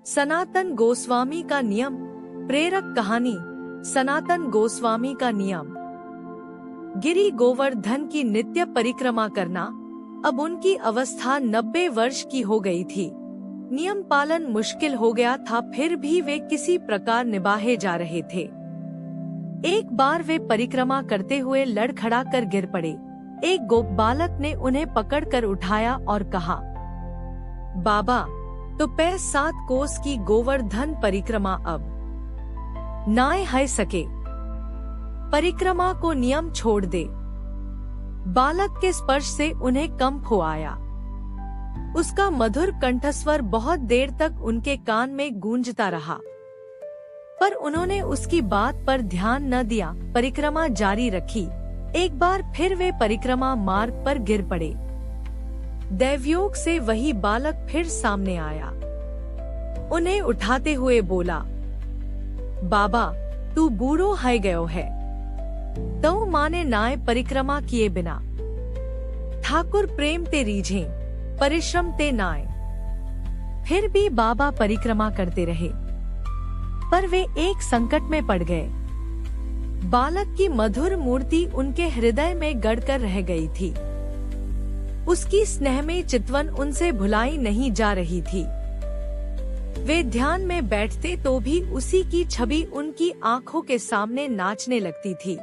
सनातन गोस्वामी का नियम। प्रेरक कहानी। सनातन गोस्वामी का नियम। गिरि गोवर्धन की नित्य परिक्रमा करना। अब उनकी अवस्था 90 वर्ष की हो गई थी। नियम पालन मुश्किल हो गया था, फिर भी वे किसी प्रकार निभाए जा रहे थे। एक बार वे परिक्रमा करते हुए लड़खड़ा कर गिर पड़े। एक गोप बालक ने उन्हें पकड़कर उठाया और कहा, बाबा, तो 7 कोस की गोवर्धन परिक्रमा अब नाए है सके। परिक्रमा को नियम छोड़ दे। बालक के स्पर्श से उन्हें कंप हो आया। उसका मधुर कंठस्वर बहुत देर तक उनके कान में गूंजता रहा, पर उन्होंने उसकी बात पर ध्यान न दिया। परिक्रमा जारी रखी। एक बार फिर वे परिक्रमा मार्ग पर गिर पड़े। दैवयोग से वही बालक फिर सामने आया। उन्हें उठाते हुए बोला, बाबा, तू बूढ़ो है गयो है, तो माने नाय परिक्रमा किए बिना। ठाकुर प्रेम ते रीझे, परिश्रम ते नाय। फिर भी बाबा परिक्रमा करते रहे, पर वे एक संकट में पड़ गए। बालक की मधुर मूर्ति उनके हृदय में गड़कर रह गई थी। उसकी स्नेह में चितवन उनसे भुलाई नहीं जा रही थी। वे ध्यान में बैठते तो भी उसी की छवि उनकी आंखों के सामने नाचने लगती थी।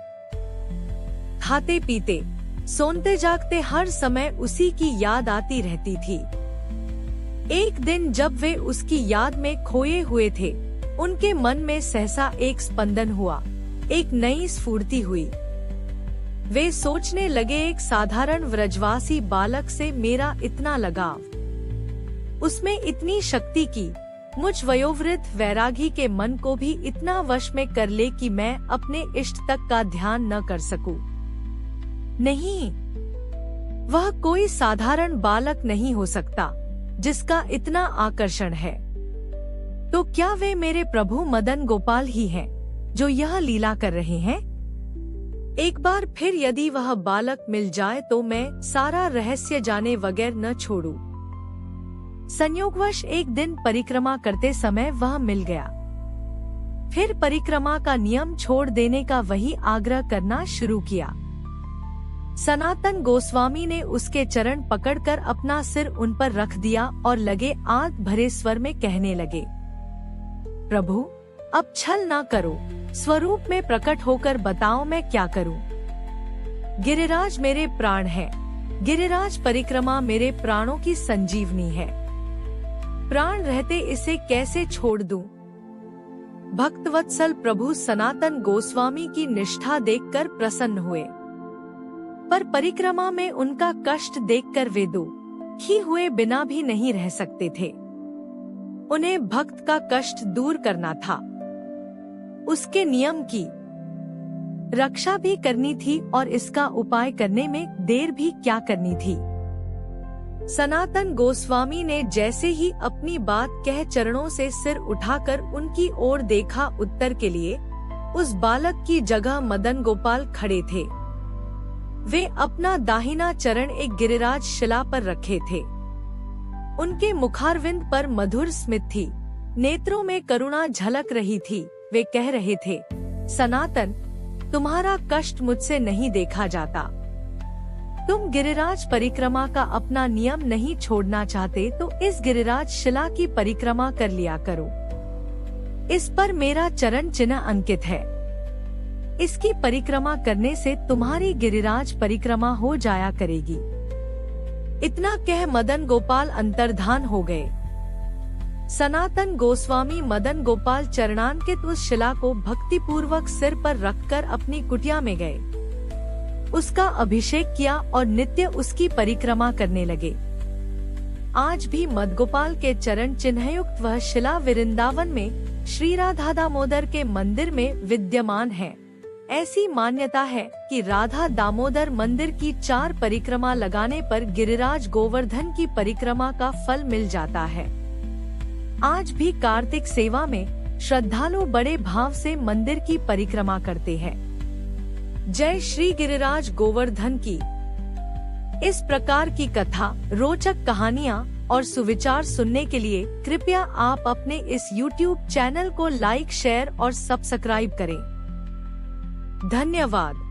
खाते पीते, सोते जागते हर समय उसी की याद आती रहती थी। एक दिन जब वे उसकी याद में खोए हुए थे, उनके मन में सहसा एक स्पंदन हुआ, एक नई स्फूर्ति हुई। वे सोचने लगे, एक साधारण व्रजवासी बालक से मेरा इतना लगाव, उसमें इतनी शक्ति की मुझ वयोवृद्ध वैरागी के मन को भी इतना वश में कर ले कि मैं अपने इष्ट तक का ध्यान न कर सकूं। नहीं, वह कोई साधारण बालक नहीं हो सकता जिसका इतना आकर्षण है। तो क्या वे मेरे प्रभु मदन गोपाल ही हैं, जो यह लीला कर रहे हैं? एक बार फिर यदि वह बालक मिल जाए तो मैं सारा रहस्य जाने बगैर न छोड़ूं। संयोगवश एक दिन परिक्रमा करते समय वह मिल गया। फिर परिक्रमा का नियम छोड़ देने का वही आग्रह करना शुरू किया। सनातन गोस्वामी ने उसके चरण पकड़कर अपना सिर उन पर रख दिया और लगे आग भरे स्वर में कहने लगे, प्रभु, अब छल ना करो, स्वरूप में प्रकट होकर बताओ मैं क्या करूं। गिरिराज मेरे प्राण है। गिरिराज परिक्रमा मेरे प्राणों की संजीवनी है। प्राण रहते इसे कैसे छोड़ दूं? भक्तवत्सल प्रभु सनातन गोस्वामी की निष्ठा देखकर प्रसन्न हुए, पर परिक्रमा में उनका कष्ट देखकर वे दुखी हुए बिना भी नहीं रह सकते थे। उन्हें भक्त का कष्ट दूर करना था, उसके नियम की रक्षा भी करनी थी और इसका उपाय करने में देर भी क्या करनी थी। सनातन गोस्वामी ने जैसे ही अपनी बात कह चरणों से सिर उठाकर उनकी ओर देखा, उत्तर के लिए उस बालक की जगह मदन गोपाल खड़े थे। वे अपना दाहिना चरण एक गिरिराज शिला पर रखे थे। उनके मुखारविंद पर मधुर स्मित थी, नेत्रों में करुणा झलक रही थी। वे कह रहे थे, सनातन, तुम्हारा कष्ट मुझसे नहीं देखा जाता। तुम गिरिराज परिक्रमा का अपना नियम नहीं छोड़ना चाहते तो इस गिरिराज शिला की परिक्रमा कर लिया करो। इस पर मेरा चरण चिन्ह अंकित है। इसकी परिक्रमा करने से तुम्हारी गिरिराज परिक्रमा हो जाया करेगी। इतना कह मदन गोपाल अंतर्धान हो गए। सनातन गोस्वामी मदन गोपाल चरणांकित उस शिला को भक्तिपूर्वक सिर पर रखकर अपनी कुटिया में गए। उसका अभिषेक किया और नित्य उसकी परिक्रमा करने लगे। आज भी मदगोपाल के चरण चिन्हयुक्त वह शिला वृंदावन में श्री राधा दामोदर के मंदिर में विद्यमान है। ऐसी मान्यता है कि राधा दामोदर मंदिर की 4 परिक्रमा लगाने पर गिरिराज गोवर्धन की परिक्रमा का फल मिल जाता है। आज भी कार्तिक सेवा में श्रद्धालु बड़े भाव से मंदिर की परिक्रमा करते हैं। जय श्री गिरिराज गोवर्धन की। इस प्रकार की कथा, रोचक कहानियाँ और सुविचार सुनने के लिए कृपया आप अपने इस YouTube चैनल को लाइक, शेयर और सब्सक्राइब करें। धन्यवाद।